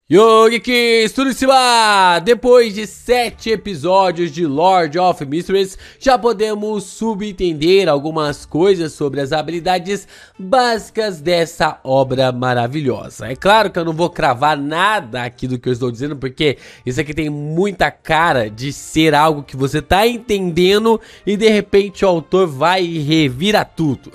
Yogi tudo em cima! Depois de 7 episódios de Lord of Mysteries, já podemos subentender algumas coisas sobre as habilidades básicas dessa obra maravilhosa. É claro que eu não vou cravar nada aqui do que eu estou dizendo, porque isso aqui tem muita cara de ser algo que você tá entendendo e de repente o autor vai e revira tudo.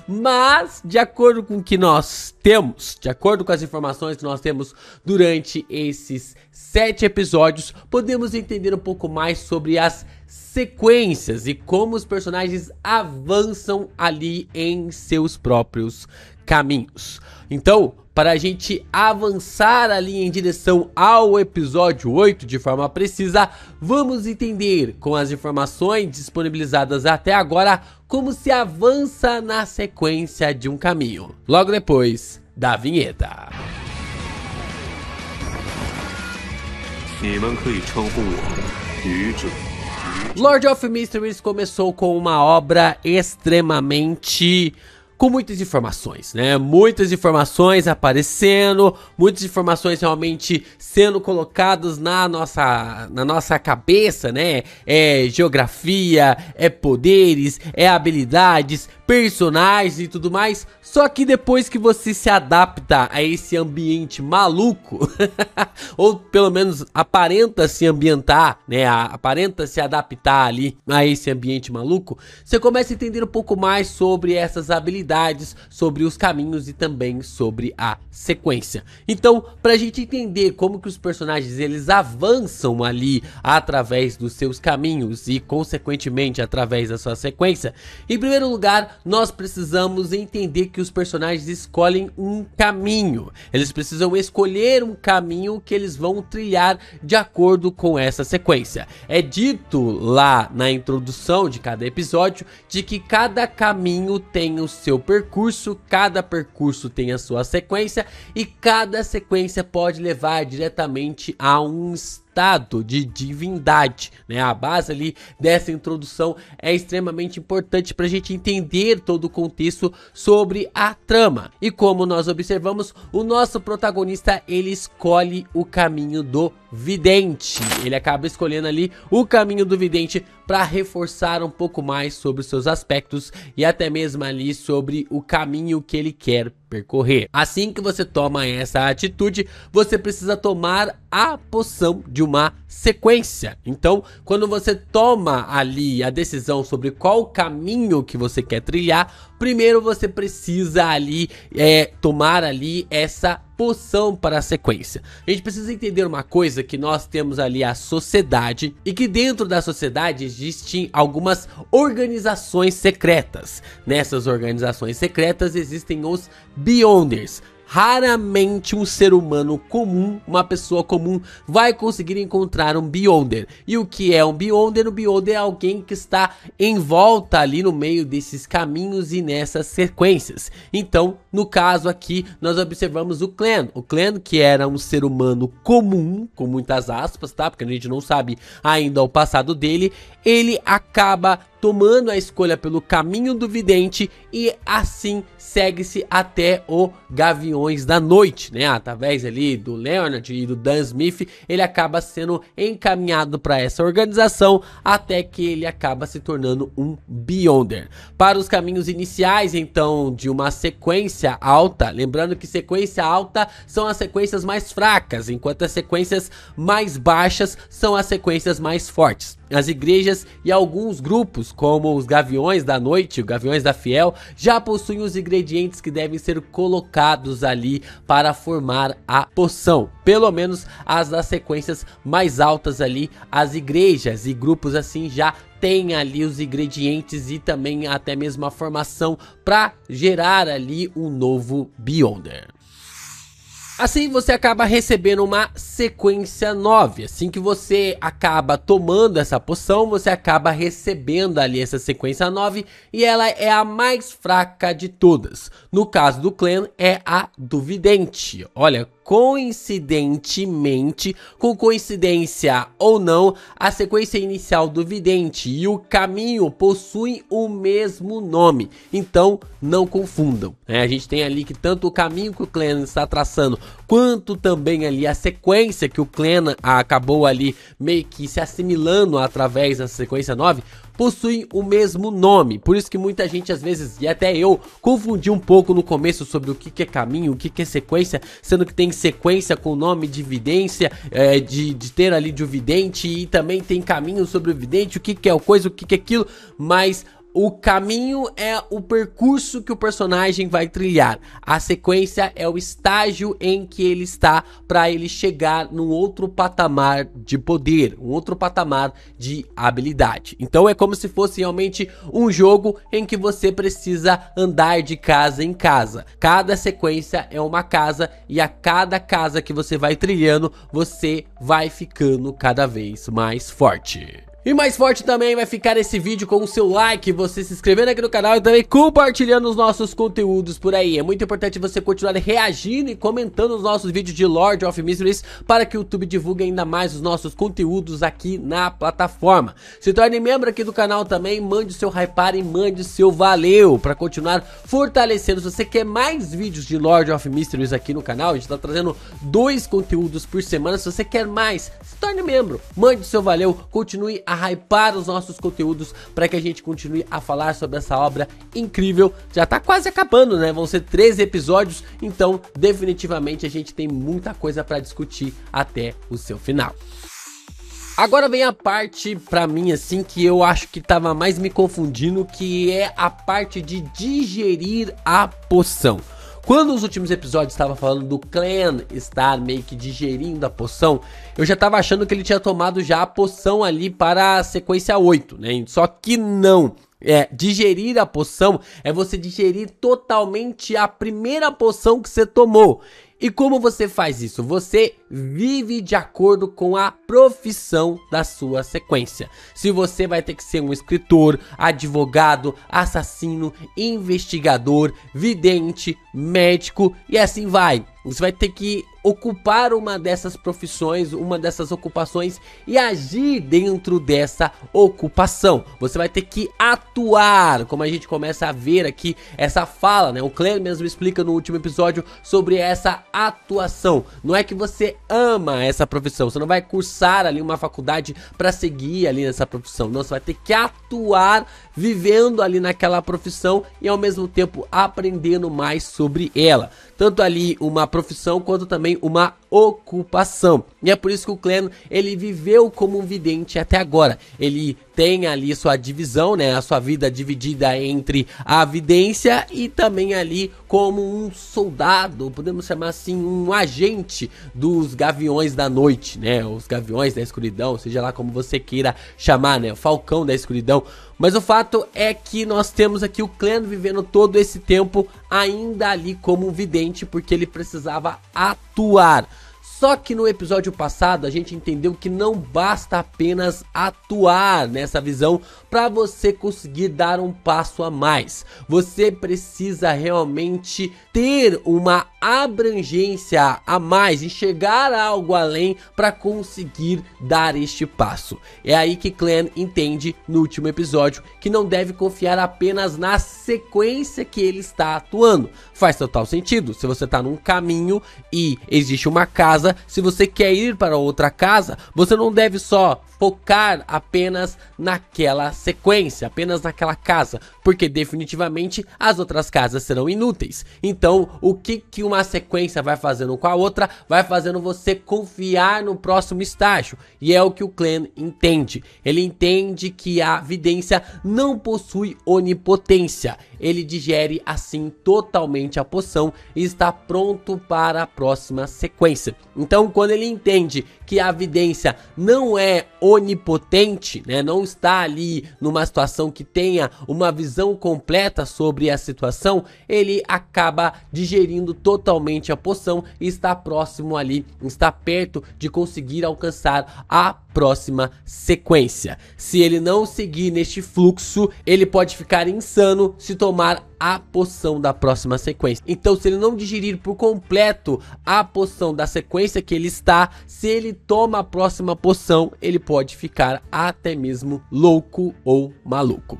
Mas, de acordo com o que nós temos, de acordo com as informações que nós temos durante esses 7 episódios, podemos entender um pouco mais sobre as sequências e como os personagens avançam ali em seus próprios caminhos. Então, para a gente avançar ali em direção ao episódio 8 de forma precisa, vamos entender com as informações disponibilizadas até agora como se avança na sequência de um caminho. Logo depois da vinheta. Lord of Mysteries começou com uma obra extremamente com muitas informações, né? Muitas informações aparecendo, muitas informações realmente sendo colocadas na nossa cabeça, né? É geografia, é poderes, é habilidades, personagens e tudo mais. Só que depois que você se adapta a esse ambiente maluco, ou pelo menos aparenta se ambientar, né? Aparenta se adaptar ali a esse ambiente maluco, você começa a entender um pouco mais sobre essas habilidades, sobre os caminhos e também sobre a sequência. Então, pra gente entender como que os personagens eles avançam ali através dos seus caminhos e consequentemente através da sua sequência, em primeiro lugar, nós precisamos entender que os personagens escolhem um caminho. Eles precisam escolher um caminho que eles vão trilhar de acordo com essa sequência. É dito lá na introdução de cada episódio de que cada caminho tem o seu percurso, cada percurso tem a sua sequência e cada sequência pode levar diretamente a um estado de divindade, né? A base ali dessa introdução é extremamente importante para a gente entender todo o contexto sobre a trama. E como nós observamos, o nosso protagonista ele escolhe o caminho do vidente. Ele acaba escolhendo ali o caminho do vidente para reforçar um pouco mais sobre os seus aspectos e até mesmo ali sobre o caminho que ele quer percorrer. Assim que você toma essa atitude, você precisa tomar a poção de uma sequência. Então, quando você toma ali a decisão sobre qual caminho que você quer trilhar, primeiro você precisa ali tomar ali essa poção para a sequência. A gente precisa entender uma coisa, que nós temos ali a sociedade e que dentro da sociedade existem algumas organizações secretas. Nessas organizações secretas existem os Beyonders. Raramente um ser humano comum, uma pessoa comum, vai conseguir encontrar um Beyonder. E o que é um Beyonder? O Beyonder é alguém que está em volta ali no meio desses caminhos e nessas sequências. Então, no caso aqui, nós observamos o Clan. O Clan, que era um ser humano comum, com muitas aspas, tá? Porque a gente não sabe ainda o passado dele. Ele acaba tomando a escolha pelo caminho do vidente e assim segue-se até o Gaviões da Noite, né? Através ali do Leonard e do Dan Smith, ele acaba sendo encaminhado para essa organização até que ele acaba se tornando um Beyonder. Para os caminhos iniciais, então, de uma sequência alta, lembrando que sequência alta são as sequências mais fracas, enquanto as sequências mais baixas são as sequências mais fortes. As igrejas e alguns grupos, como os Gaviões da Noite, o Gaviões da Fiel, já possuem os ingredientes que devem ser colocados ali para formar a poção. Pelo menos as das sequências mais altas ali, as igrejas e grupos assim já tem ali os ingredientes e também até mesmo a formação para gerar ali um novo Beyonder. Assim você acaba recebendo uma sequência 9, assim que você acaba tomando essa poção, você acaba recebendo ali essa sequência 9 e ela é a mais fraca de todas. No caso do Clan é a do vidente. Olha coincidentemente, com coincidência ou não, a sequência inicial do vidente e o caminho possuem o mesmo nome. Então, não confundam, né? A gente tem ali que tanto o caminho que o Clan está traçando, quanto também ali a sequência que o Clan acabou ali meio que se assimilando através da sequência 9, possuem o mesmo nome. Por isso que muita gente às vezes, e até eu, confundi um pouco no começo sobre o que é caminho, o que é sequência, sendo que tem sequência com nome de vidência, de ter ali de um vidente, e também tem caminho sobre o vidente, o que é o coisa, o que é aquilo, mas o caminho é o percurso que o personagem vai trilhar. A sequência é o estágio em que ele está para ele chegar num outro patamar de poder, um outro patamar de habilidade. Então é como se fosse realmente um jogo em que você precisa andar de casa em casa. Cada sequência é uma casa e a cada casa que você vai trilhando, você vai ficando cada vez mais forte. E mais forte também vai ficar esse vídeo com o seu like, você se inscrevendo aqui no canal e também compartilhando os nossos conteúdos por aí. É muito importante você continuar reagindo e comentando os nossos vídeos de Lord of Mysteries para que o YouTube divulgue ainda mais os nossos conteúdos aqui na plataforma. Se torne membro aqui do canal também, mande o seu hypar e mande o seu valeu para continuar fortalecendo. Se você quer mais vídeos de Lord of Mysteries aqui no canal, a gente está trazendo 2 conteúdos por semana. Se você quer mais, se torne membro, mande o seu valeu, continue a hypar os nossos conteúdos para que a gente continue a falar sobre essa obra incrível. Já tá quase acabando, né? Vão ser 13 episódios, então definitivamente a gente tem muita coisa para discutir até o seu final. Agora vem a parte pra mim assim que eu acho que tava mais me confundindo, que é a parte de digerir a poção. Quando nos últimos episódios estava falando do Clan estar meio que digerindo a poção, eu já estava achando que ele tinha tomado já a poção ali para a sequência 8, né? Só que não. Digerir a poção é você digerir totalmente a primeira poção que você tomou. E como você faz isso? Você vive de acordo com a profissão da sua sequência. Se você vai ter que ser um escritor, advogado, assassino, investigador, vidente, médico e assim vai. Você vai ter que ocupar uma dessas profissões, uma dessas ocupações e agir dentro dessa ocupação. Você vai ter que atuar, como a gente começa a ver aqui essa fala, né? O Clan mesmo explica no último episódio sobre essa atuação. Não é que você ama essa profissão, você não vai cursar ali uma faculdade para seguir ali nessa profissão. Não, você vai ter que atuar vivendo ali naquela profissão e ao mesmo tempo aprendendo mais sobre ela. Tanto ali uma profissão quanto também uma ocupação. E é por isso que o Clan, ele viveu como um vidente até agora. Ele tem ali sua divisão, né, a sua vida dividida entre a vidência e também ali como um soldado, podemos chamar assim, um agente dos Gaviões da Noite, né, os Gaviões da Escuridão, seja lá como você queira chamar, né, o Falcão da Escuridão. Mas o fato é que nós temos aqui o Clan vivendo todo esse tempo ainda ali como um vidente, porque ele precisava atuar. Só que no episódio passado a gente entendeu que não basta apenas atuar nessa visão para você conseguir dar um passo a mais. Você precisa realmente ter uma abrangência a mais, enxergar algo além para conseguir dar este passo. É aí que Clan entende no último episódio que não deve confiar apenas na sequência que ele está atuando. Faz total sentido. Se você está num caminho e existe uma casa, se você quer ir para outra casa, você não deve só focar apenas naquela sequência, apenas naquela casa, porque definitivamente as outras casas serão inúteis. Então, o que uma sequência vai fazendo com a outra, vai fazendo você confiar no próximo estágio, e é o que o Clan entende. Ele entende que a vidência não possui onipotência, ele digere assim totalmente a poção e está pronto para a próxima sequência. Então, quando ele entende que a vidência não é onipotente, né, não está ali numa situação que tenha uma visão completa sobre a situação, ele acaba digerindo totalmente a poção e está próximo ali, está perto de conseguir alcançar a próxima sequência. Se ele não seguir neste fluxo, ele pode ficar insano, se tornar tomar a poção da próxima sequência. Então, se ele não digerir por completo a poção da sequência que ele está, se ele toma a próxima poção, ele pode ficar até mesmo louco ou maluco.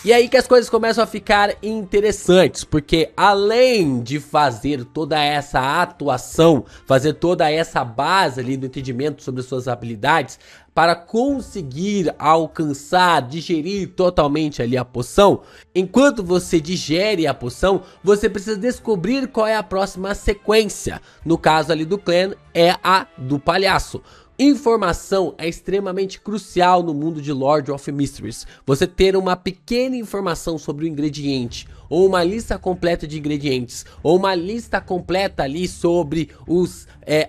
E aí que as coisas começam a ficar interessantes, porque além de fazer toda essa atuação, fazer toda essa base ali do entendimento sobre suas habilidades, para conseguir alcançar, digerir totalmente ali a poção, enquanto você digere a poção, você precisa descobrir qual é a próxima sequência. No caso ali do Clan, é a do palhaço. Informação é extremamente crucial no mundo de Lord of Mysteries. Você ter uma pequena informação sobre o ingrediente, ou uma lista completa de ingredientes, ou uma lista completa ali sobre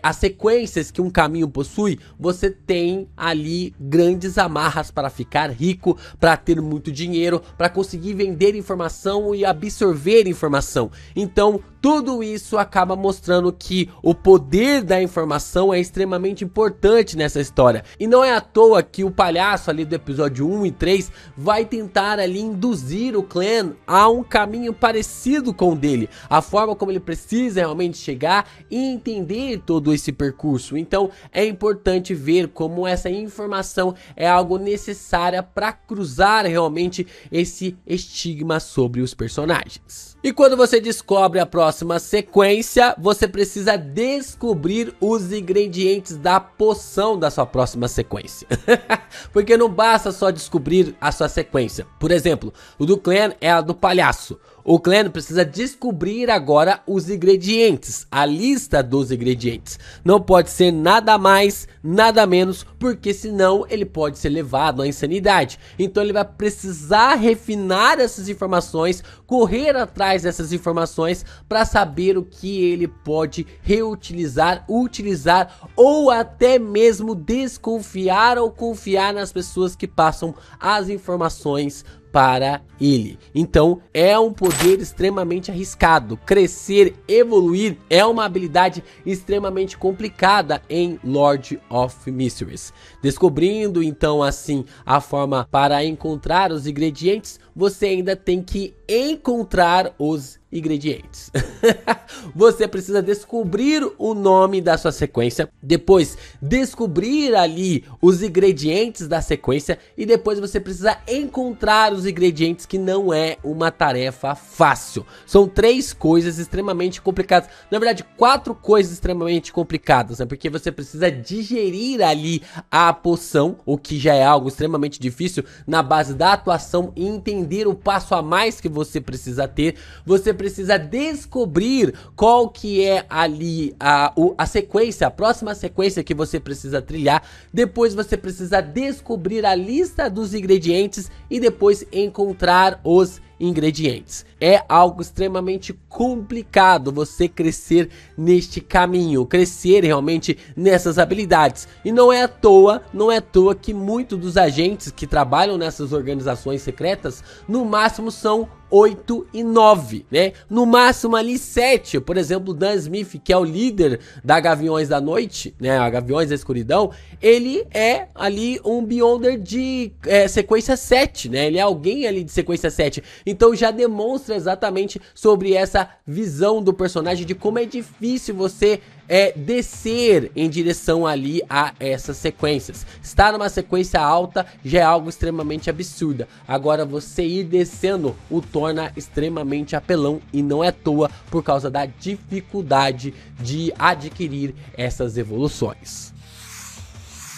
as sequências que um caminho possui, você tem ali grandes amarras para ficar rico, para ter muito dinheiro, para conseguir vender informação e absorver informação. Então, tudo isso acaba mostrando que o poder da informação é extremamente importante nessa história. E não é à toa que o palhaço ali do episódio 1 e 3 vai tentar ali induzir o Clan a um caminho parecido com o dele. A forma como ele precisa realmente chegar e entender todo esse percurso. Então é importante ver como essa informação é algo necessária para cruzar realmente esse estigma sobre os personagens. E quando você descobre a próxima sequência, você precisa descobrir os ingredientes da poção da sua próxima sequência. Porque não basta só descobrir a sua sequência. Por exemplo, o do Clan é a do palhaço. O Clan precisa descobrir agora os ingredientes, a lista dos ingredientes. Não pode ser nada mais, nada menos, porque senão ele pode ser levado à insanidade. Então ele vai precisar refinar essas informações, correr atrás dessas informações para saber o que ele pode reutilizar, utilizar ou até mesmo desconfiar ou confiar nas pessoas que passam as informações para ele. Então é um poder extremamente arriscado. Crescer, evoluir é uma habilidade extremamente complicada em Lord of Mysteries. Descobrindo então assim a forma para encontrar os ingredientes, você ainda tem que encontrar os ingredientes. Você precisa descobrir o nome da sua sequência, depois descobrir ali os ingredientes da sequência e depois você precisa encontrar os ingredientes, que não é uma tarefa fácil. São 3 coisas extremamente complicadas, na verdade 4 coisas extremamente complicadas, né? Porque você precisa digerir ali a poção, o que já é algo extremamente difícil na base da atuação, e entender o passo a mais que você precisa ter. Você precisa descobrir qual que é ali a sequência, a próxima sequência que você precisa trilhar. Depois você precisa descobrir a lista dos ingredientes e depois encontrar os ingredientes. É algo extremamente complicado você crescer neste caminho, crescer realmente nessas habilidades. E não é à toa que muitos dos agentes que trabalham nessas organizações secretas, no máximo são 8 e 9, né? No máximo ali 7, por exemplo, Dan Smith, que é o líder da Gaviões da Noite, né? A Gaviões da Escuridão, ele é ali um Beyonder de sequência 7, né? Ele é alguém ali de sequência 7. Então já demonstra exatamente sobre essa visão do personagem, de como é difícil você descer em direção ali a essas sequências. Estar numa sequência alta já é algo extremamente absurda. Agora você ir descendo o torna extremamente apelão, e não é à toa por causa da dificuldade de adquirir essas evoluções.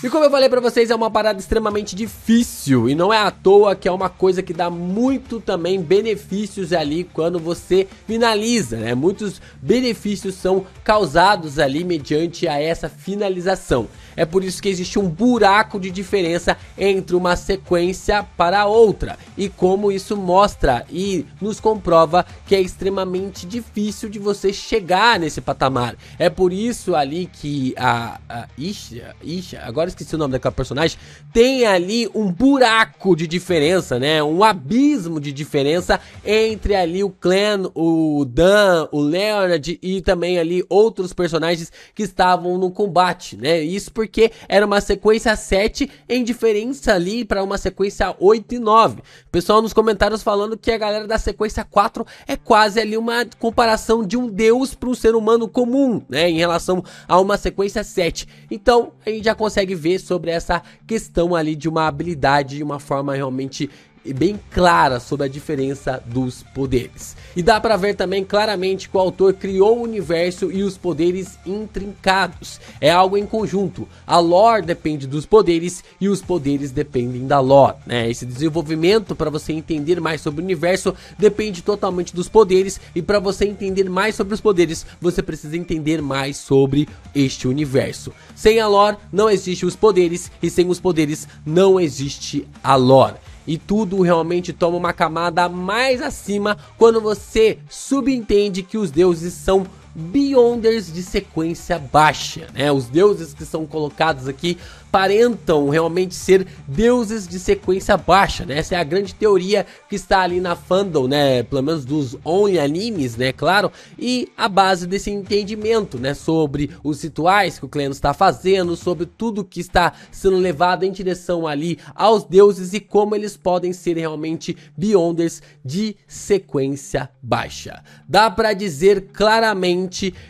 E como eu falei pra vocês, é uma parada extremamente difícil, e não é à toa que é uma coisa que dá muito também benefícios ali quando você finaliza, né? Muitos benefícios são causados ali mediante a essa finalização. É por isso que existe um buraco de diferença entre uma sequência para outra, e como isso mostra e nos comprova que é extremamente difícil de você chegar nesse patamar. É por isso ali que a Isha, agora agora esqueci o nome daquela personagem, tem ali um buraco de diferença, né? Um abismo de diferença entre ali o Clan, o Dan, o Leonard e também ali outros personagens que estavam no combate, né? Isso porque era uma sequência 7 em diferença ali para uma sequência 8 e 9. O pessoal nos comentários falando que a galera da sequência 4 é quase ali uma comparação de um deus para um ser humano comum, né? Em relação a uma sequência 7. Então, a gente já consegue ver sobre essa questão ali de uma habilidade de uma forma realmente bem clara sobre a diferença dos poderes. E dá pra ver também claramente que o autor criou o universo e os poderes intrincados. É algo em conjunto. A lore depende dos poderes e os poderes dependem da lore, né? Esse desenvolvimento para você entender mais sobre o universo depende totalmente dos poderes, e para você entender mais sobre os poderes, você precisa entender mais sobre este universo. Sem a lore não existe os poderes, e sem os poderes não existe a lore. E tudo realmente toma uma camada mais acima quando você subentende que os deuses são Beyonders de sequência baixa, né? Os deuses que são colocados aqui aparentam realmente ser deuses de sequência baixa, né? Essa é a grande teoria que está ali na fandom, né? Pelo menos dos only animes, né? Claro. E a base desse entendimento, né? Sobre os rituais que o clã está fazendo, sobre tudo que está sendo levado em direção ali aos deuses e como eles podem ser realmente Beyonders de sequência baixa. Dá pra dizer claramente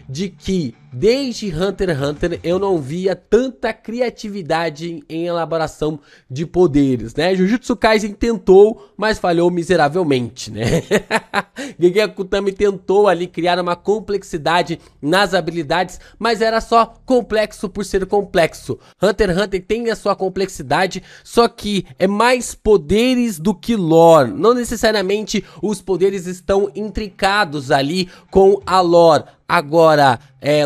de que desde Hunter x Hunter eu não via tanta criatividade em elaboração de poderes, né? Jujutsu Kaisen tentou, mas falhou miseravelmente, né? Gege Akutami tentou ali criar uma complexidade nas habilidades, mas era só complexo por ser complexo. Hunter x Hunter tem a sua complexidade, só que é mais poderes do que lore. Não necessariamente os poderes estão intrincados ali com a lore. Agora,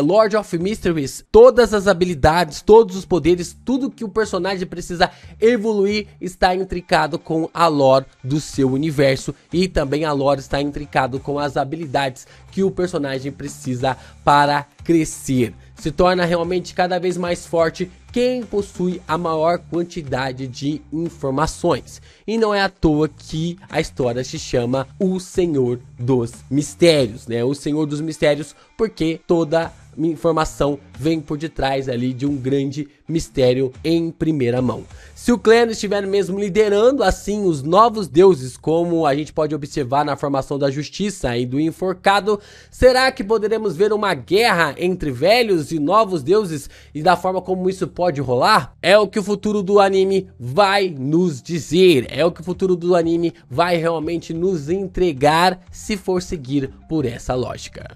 Lord of Mysteries, todas as habilidades, todos os poderes, tudo que o personagem precisa evoluir está intrincado com a lore do seu universo, e também a lore está intrincado com as habilidades que o personagem precisa para crescer. Se torna realmente cada vez mais forte quem possui a maior quantidade de informações. E não é à toa que a história se chama O Senhor dos Mistérios, né? O Senhor dos Mistérios, porque toda informação vem por detrás ali de um grande mistério em primeira mão. Se o clã estiver mesmo liderando assim os novos deuses, como a gente pode observar na formação da Justiça e do Enforcado, será que poderemos ver uma guerra entre velhos e novos deuses, e da forma como isso pode rolar? É o que o futuro do anime vai nos dizer, é o que o futuro do anime vai realmente nos entregar, se for seguir por essa lógica.